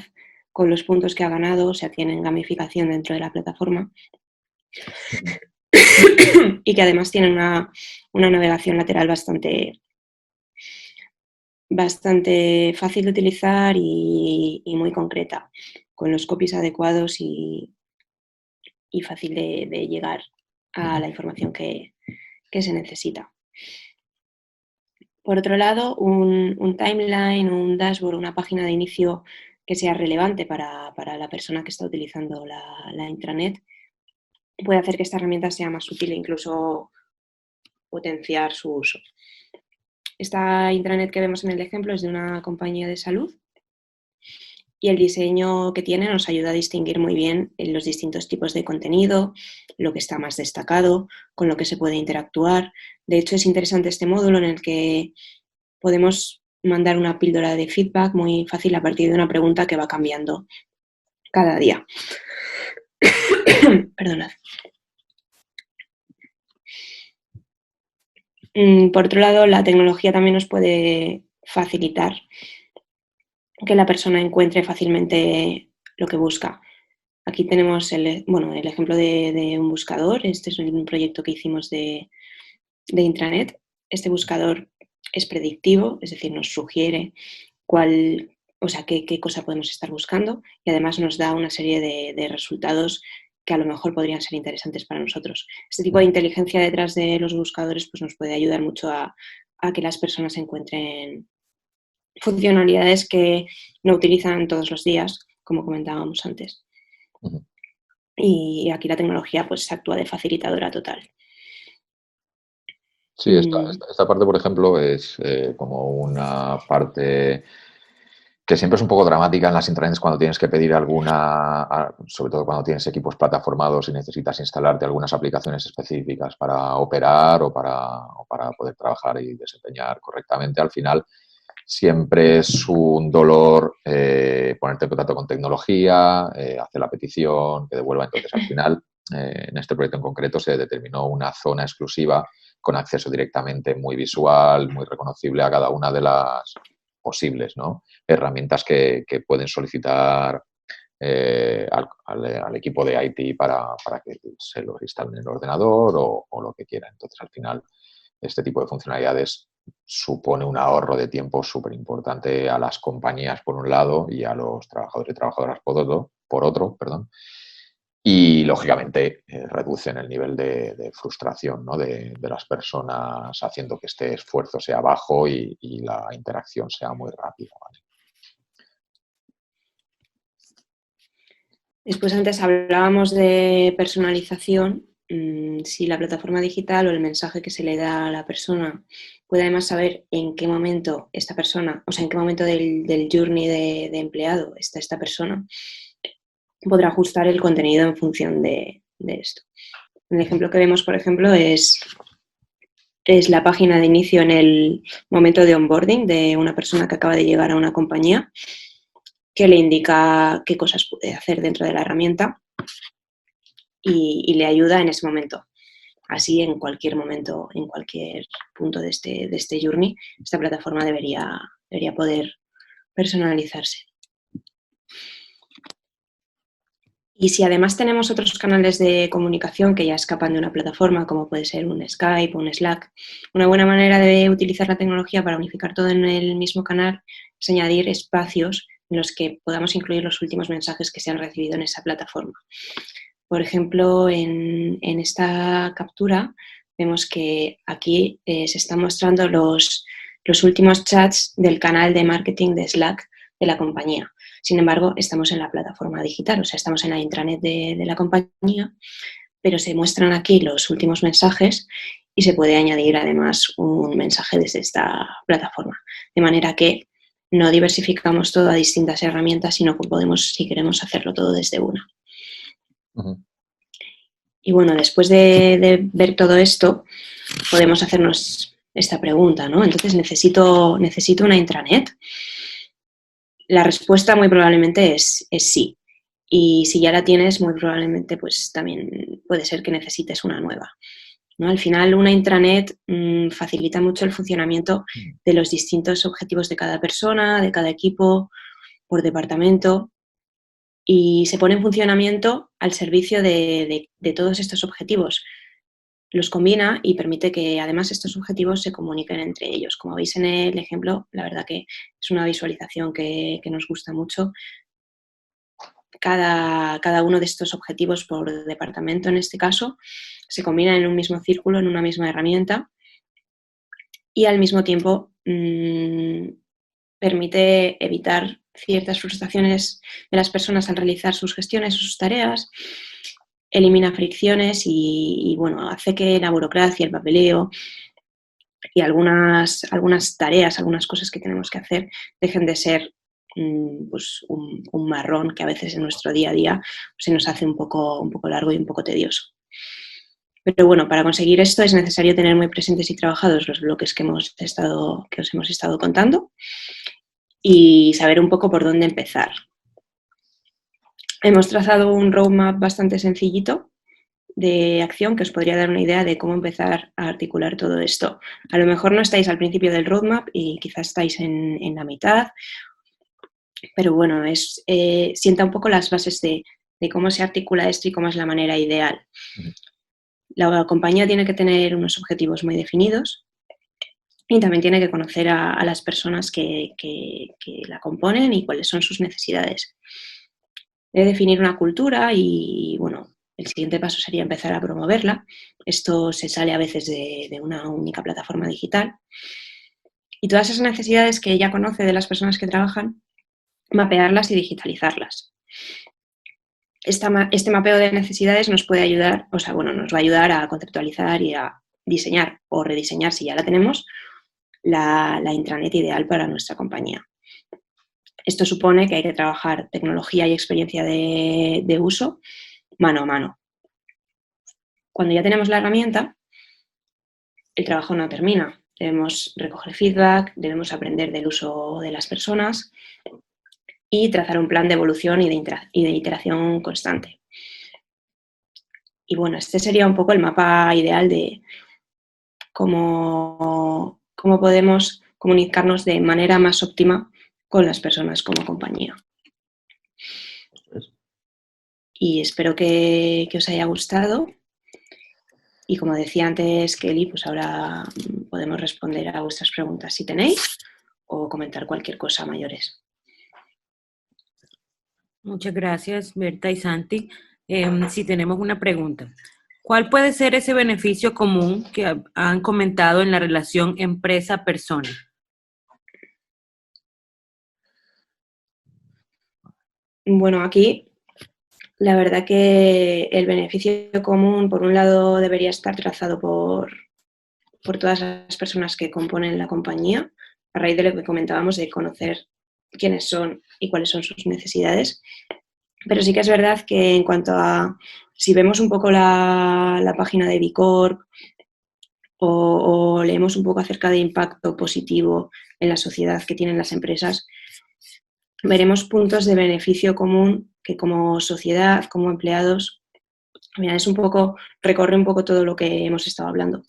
con los puntos que ha ganado, o sea, tienen gamificación dentro de la plataforma y que además tienen una navegación lateral bastante fácil de utilizar y muy concreta, con los copies adecuados y fácil de llegar a la información que se necesita. Por otro lado, un timeline, un dashboard, una página de inicio que sea relevante para la persona que está utilizando la intranet puede hacer que esta herramienta sea más útil e incluso potenciar su uso. Esta intranet que vemos en el ejemplo es de una compañía de salud y el diseño que tiene nos ayuda a distinguir muy bien los distintos tipos de contenido, lo que está más destacado, con lo que se puede interactuar. De hecho, es interesante este módulo en el que podemos mandar una píldora de feedback muy fácil a partir de una pregunta que va cambiando cada día. Perdonad. Por otro lado, la tecnología también nos puede facilitar que la persona encuentre fácilmente lo que busca. Aquí tenemos el ejemplo de un buscador. Este es un proyecto que hicimos de intranet. Este buscador es predictivo, es decir, nos sugiere qué cosa podemos estar buscando y además nos da una serie de resultados que a lo mejor podrían ser interesantes para nosotros. Este tipo de inteligencia detrás de los buscadores pues nos puede ayudar mucho a que las personas encuentren funcionalidades que no utilizan todos los días, como comentábamos antes. Y aquí la tecnología pues actúa de facilitadora total. Sí, esta parte, por ejemplo, es como una parte que siempre es un poco dramática en las intranets cuando tienes que pedir sobre todo cuando tienes equipos plataformados y necesitas instalarte algunas aplicaciones específicas para operar o para poder trabajar y desempeñar correctamente. Al final, siempre es un dolor ponerte en contacto con tecnología, hacer la petición, que devuelva. Entonces, al final, en este proyecto en concreto se determinó una zona exclusiva con acceso directamente muy visual, muy reconocible a cada una de las posibles, ¿no?, herramientas que pueden solicitar al equipo de IT para que se los instalen en el ordenador o lo que quiera. Entonces, al final, este tipo de funcionalidades supone un ahorro de tiempo súper importante a las compañías por un lado y a los trabajadores y trabajadoras por otro. Y, lógicamente, reducen el nivel de frustración, ¿no?, de las personas, haciendo que este esfuerzo sea bajo y la interacción sea muy rápida, ¿vale? Después antes hablábamos de personalización. Si la plataforma digital o el mensaje que se le da a la persona puede además saber en qué momento esta persona, o sea, en qué momento del journey de empleado está esta persona, podrá ajustar el contenido en función de esto. El ejemplo que vemos, por ejemplo, es la página de inicio en el momento de onboarding de una persona que acaba de llegar a una compañía, que le indica qué cosas puede hacer dentro de la herramienta y le ayuda en ese momento. Así, en cualquier momento, en cualquier punto de este journey, esta plataforma debería poder personalizarse. Y si además tenemos otros canales de comunicación que ya escapan de una plataforma, como puede ser un Skype o un Slack, una buena manera de utilizar la tecnología para unificar todo en el mismo canal es añadir espacios en los que podamos incluir los últimos mensajes que se han recibido en esa plataforma. Por ejemplo, en esta captura vemos que aquí se están mostrando los últimos chats del canal de marketing de Slack de la compañía. Sin embargo, estamos en la plataforma digital, o sea, estamos en la intranet de la compañía, pero se muestran aquí los últimos mensajes y se puede añadir además un mensaje desde esta plataforma. De manera que no diversificamos todo a distintas herramientas, sino que podemos, si queremos, hacerlo todo desde una. Ujú. Y bueno, después de ver todo esto, podemos hacernos esta pregunta, ¿no? Entonces, ¿necesito una intranet? La respuesta muy probablemente es sí. Y si ya la tienes, muy probablemente pues también puede ser que necesites una nueva, ¿no? Al final, una intranet facilita mucho el funcionamiento de los distintos objetivos de cada persona, de cada equipo, por departamento, y se pone en funcionamiento al servicio de todos estos objetivos. Los combina y permite que además estos objetivos se comuniquen entre ellos. Como veis en el ejemplo, la verdad que es una visualización que nos gusta mucho. Cada uno de estos objetivos por departamento, en este caso, se combinan en un mismo círculo, en una misma herramienta, y al mismo tiempo permite evitar ciertas frustraciones de las personas al realizar sus gestiones o sus tareas, elimina fricciones y bueno, hace que la burocracia, el papeleo y algunas tareas, algunas cosas que tenemos que hacer dejen de ser pues un marrón que a veces en nuestro día a día se nos hace un poco largo y un poco tedioso. Pero bueno, para conseguir esto es necesario tener muy presentes y trabajados los bloques que os hemos estado contando y saber un poco por dónde empezar. Hemos trazado un roadmap bastante sencillito de acción que os podría dar una idea de cómo empezar a articular todo esto. A lo mejor no estáis al principio del roadmap y quizás estáis en la mitad, pero bueno, sienta un poco las bases de cómo se articula esto y cómo es la manera ideal. La compañía tiene que tener unos objetivos muy definidos y también tiene que conocer a las personas que la componen y cuáles son sus necesidades. Debe definir una cultura y, bueno, el siguiente paso sería empezar a promoverla. Esto se sale a veces de una única plataforma digital. Y todas esas necesidades que ella conoce de las personas que trabajan, mapearlas y digitalizarlas. Este mapeo de necesidades nos puede ayudar, nos va a ayudar a conceptualizar y a diseñar o rediseñar, si ya la tenemos, la intranet ideal para nuestra compañía. Esto supone que hay que trabajar tecnología y experiencia de uso mano a mano. Cuando ya tenemos la herramienta, el trabajo no termina. Debemos recoger feedback, debemos aprender del uso de las personas y trazar un plan de evolución y de iteración constante. Y bueno, este sería un poco el mapa ideal de cómo podemos comunicarnos de manera más óptima con las personas como compañía. Y espero que os haya gustado. Y como decía antes Kelly, pues ahora podemos responder a vuestras preguntas si tenéis o comentar cualquier cosa mayores. Muchas gracias, Berta y Santi. Si tenemos una pregunta. ¿Cuál puede ser ese beneficio común que han comentado en la relación empresa-persona? Bueno, aquí la verdad que el beneficio común, por un lado, debería estar trazado por todas las personas que componen la compañía, a raíz de lo que comentábamos de conocer quiénes son y cuáles son sus necesidades. Pero sí que es verdad que en cuanto a, si vemos un poco la página de Bicorp o leemos un poco acerca de impacto positivo en la sociedad que tienen las empresas, veremos puntos de beneficio común que como sociedad, como empleados, mira, recorre un poco todo lo que hemos estado hablando.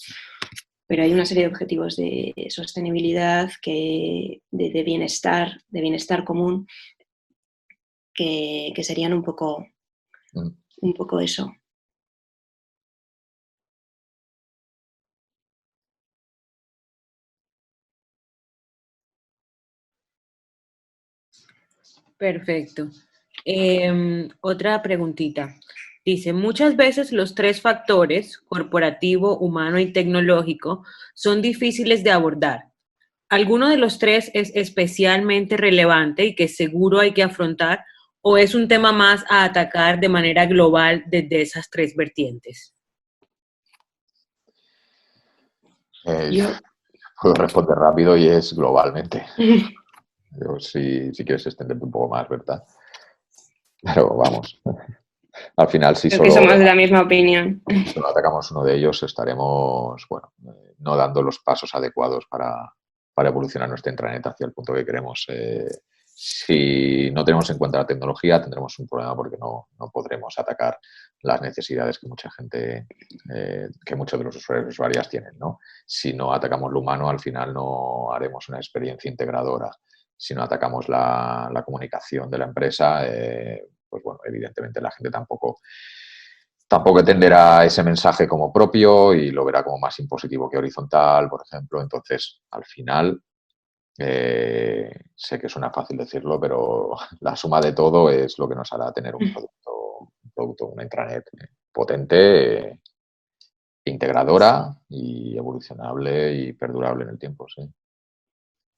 Pero hay una serie de objetivos de sostenibilidad, de bienestar común, que serían un poco eso. Perfecto. Otra preguntita. Dice, muchas veces los 3 factores, corporativo, humano y tecnológico, son difíciles de abordar. ¿Alguno de los 3 es especialmente relevante y que seguro hay que afrontar o es un tema más a atacar de manera global desde esas 3 vertientes? Yo, Puedo responder rápido y es globalmente. Yo, si quieres extenderte un poco más, ¿verdad? Pero vamos, al final si creo que solo, somos de la misma opinión. solo atacamos uno de ellos estaremos, bueno, no dando los pasos adecuados para evolucionar nuestra intranet hacia el punto que queremos. Si no tenemos en cuenta la tecnología, tendremos un problema porque no podremos atacar las necesidades que mucha gente, que muchos de los usuarios y usuarias tienen, ¿no? Si no atacamos lo humano, al final no haremos una experiencia integradora. Si no atacamos la comunicación de la empresa, pues bueno, evidentemente la gente tampoco entenderá ese mensaje como propio y lo verá como más impositivo que horizontal, por ejemplo. Entonces, al final, sé que suena fácil decirlo, pero la suma de todo es lo que nos hará tener un producto, una intranet potente, integradora y evolucionable y perdurable en el tiempo, sí.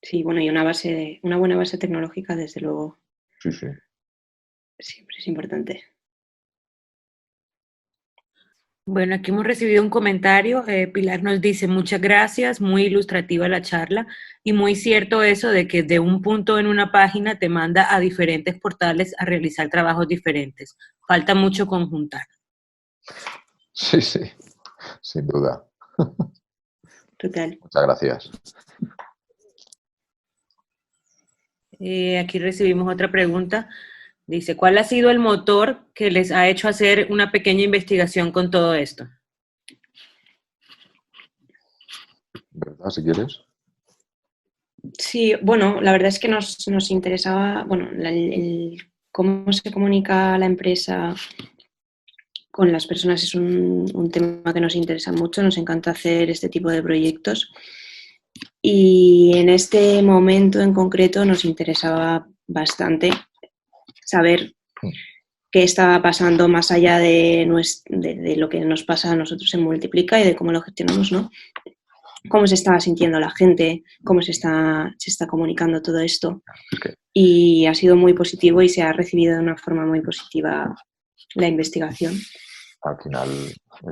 Sí, bueno, y una buena base tecnológica, desde luego, Sí, sí. siempre es importante. Bueno, aquí hemos recibido un comentario. Pilar nos dice, muchas gracias, muy ilustrativa la charla y muy cierto eso de que de un punto en una página te manda a diferentes portales a realizar trabajos diferentes. Falta mucho conjuntar. Sí, sí, sin duda. Total. Muchas gracias. Aquí recibimos otra pregunta. Dice, ¿cuál ha sido el motor que les ha hecho hacer una pequeña investigación con todo esto? ¿Verdad? Si quieres. Sí, bueno, la verdad es que nos interesaba, bueno, cómo se comunica la empresa con las personas es un tema que nos interesa mucho, nos encanta hacer este tipo de proyectos y en este momento en concreto nos interesaba bastante saber qué estaba pasando más allá de lo que nos pasa a nosotros en Multiplica y de cómo lo gestionamos, ¿no? Cómo se estaba sintiendo la gente, cómo se está comunicando todo esto. Y ha sido muy positivo y se ha recibido de una forma muy positiva la investigación. Al final,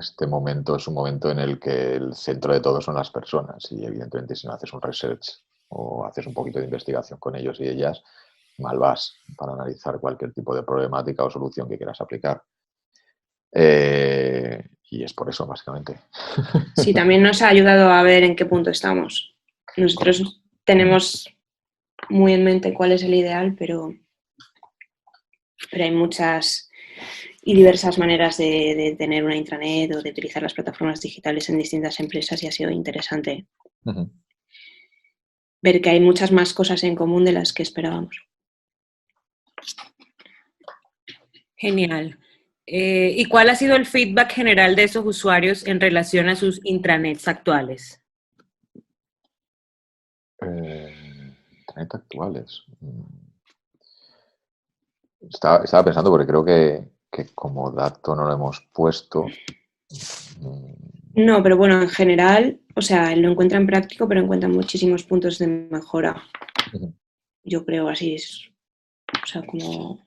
este momento es un momento en el que el centro de todo son las personas y evidentemente si no haces un research o haces un poquito de investigación con ellos y ellas, mal vas para analizar cualquier tipo de problemática o solución que quieras aplicar. Y es por eso, básicamente. Sí, también nos ha ayudado a ver en qué punto estamos. Nosotros tenemos muy en mente cuál es el ideal, pero hay muchas y diversas maneras de tener una intranet o de utilizar las plataformas digitales en distintas empresas y ha sido interesante ver que hay muchas más cosas en común de las que esperábamos. Genial. ¿Y cuál ha sido el feedback general de esos usuarios en relación a sus intranets actuales? Intranet actuales. Estaba pensando porque creo que como dato no lo hemos puesto. No, pero bueno, en general, o sea, lo encuentran práctico, pero encuentran muchísimos puntos de mejora. Yo creo así es. O sea, como...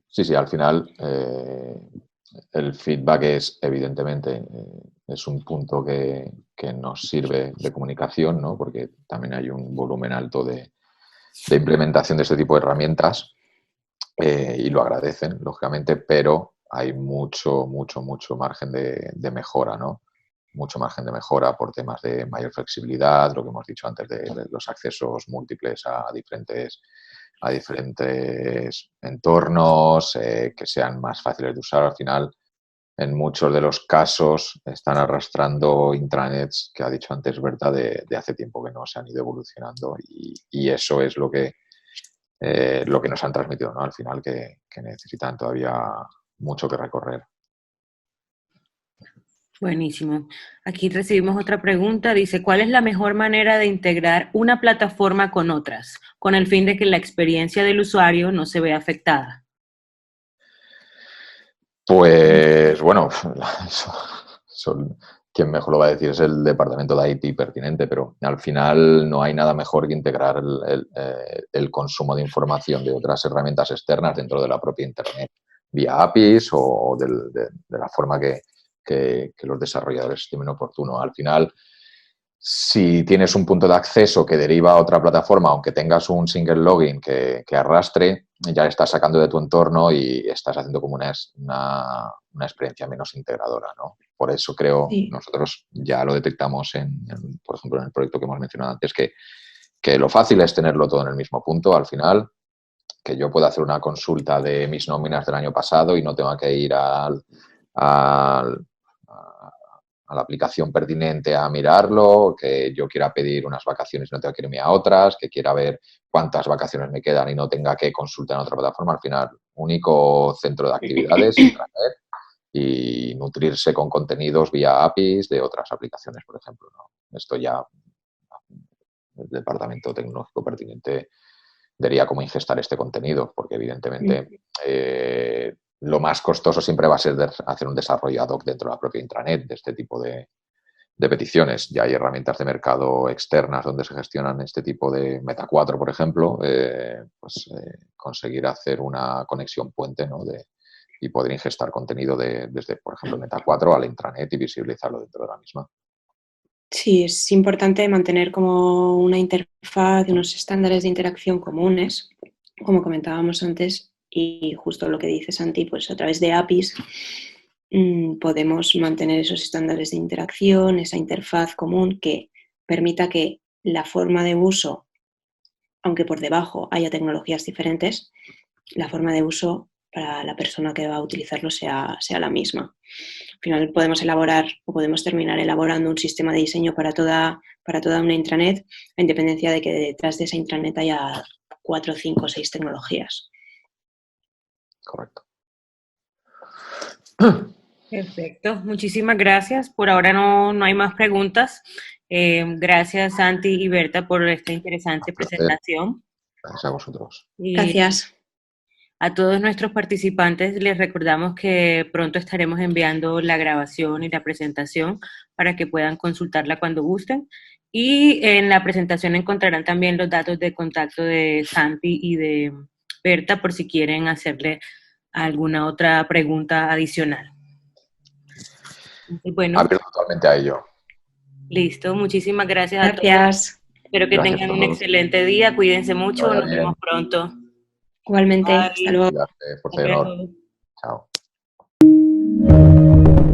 Sí, al final el feedback es, evidentemente, es un punto que nos sirve de comunicación, ¿no? Porque también hay un volumen alto de implementación de este tipo de herramientas y lo agradecen, lógicamente, pero hay mucho margen de mejora, ¿no? Mucho margen de mejora por temas de mayor flexibilidad, lo que hemos dicho antes de los accesos múltiples a diferentes entornos, que sean más fáciles de usar. Al final, en muchos de los casos están arrastrando intranets, que ha dicho antes Berta, de hace tiempo que no se han ido evolucionando y eso es lo que nos han transmitido, ¿no? Al final que necesitan todavía mucho que recorrer. Buenísimo. Aquí recibimos otra pregunta. Dice, ¿cuál es la mejor manera de integrar una plataforma con otras, con el fin de que la experiencia del usuario no se vea afectada? Pues bueno, quien mejor lo va a decir es el departamento de IT pertinente, pero al final no hay nada mejor que integrar el consumo de información de otras herramientas externas dentro de la propia Internet, vía APIs o de la forma que que los desarrolladores estimen oportuno. Al final, si tienes un punto de acceso que deriva a otra plataforma, aunque tengas un single login que arrastre, ya estás sacando de tu entorno y estás haciendo como una experiencia menos integradora, ¿no? Por eso creo, Sí. nosotros ya lo detectamos, por ejemplo, en el proyecto que hemos mencionado antes, que lo fácil es tenerlo todo en el mismo punto al final, que yo pueda hacer una consulta de mis nóminas del año pasado y no tenga que ir a la aplicación pertinente a mirarlo, que yo quiera pedir unas vacaciones y no tenga que irme a otras, que quiera ver cuántas vacaciones me quedan y no tenga que consultar en otra plataforma. Al final, único centro de actividades, Intranet, y nutrirse con contenidos vía APIs de otras aplicaciones, por ejemplo, ¿no? Esto ya el departamento tecnológico pertinente vería cómo ingestar este contenido, porque evidentemente lo más costoso siempre va a ser hacer un desarrollo ad hoc dentro de la propia intranet de este tipo de peticiones. Ya hay herramientas de mercado externas donde se gestionan este tipo de Meta 4, por ejemplo, conseguir hacer una conexión puente, ¿no? Y poder ingestar contenido desde, por ejemplo, Meta 4 a la intranet y visibilizarlo dentro de la misma. Sí, es importante mantener como una interfaz, unos estándares de interacción comunes, como comentábamos antes, y justo lo que dice Santi, pues a través de APIs podemos mantener esos estándares de interacción, esa interfaz común que permita que la forma de uso, aunque por debajo haya tecnologías diferentes, la forma de uso para la persona que va a utilizarlo sea la misma. Al final podemos elaborar o podemos terminar elaborando un sistema de diseño para toda una intranet, a independencia de que detrás de esa intranet haya 4, 5 o 6 tecnologías. Correcto. Perfecto, muchísimas gracias. Por ahora no hay más preguntas. Gracias, Santi y Berta, por esta interesante presentación. Gracias a vosotros. Y Gracias. a todos nuestros participantes les recordamos que pronto estaremos enviando la grabación y la presentación para que puedan consultarla cuando gusten. Y en la presentación encontrarán también los datos de contacto de Santi y de Berta por si quieren hacerle alguna otra pregunta adicional. Bueno, abierto totalmente a ello. listo, muchísimas gracias a todos. Gracias. Espero que Gracias tengan a un todos. excelente día, cuídense mucho, Vaya nos bien. vemos pronto. Igualmente, Bye. hasta luego. Cuídate, fuerza y Hasta honor. luego. Chao.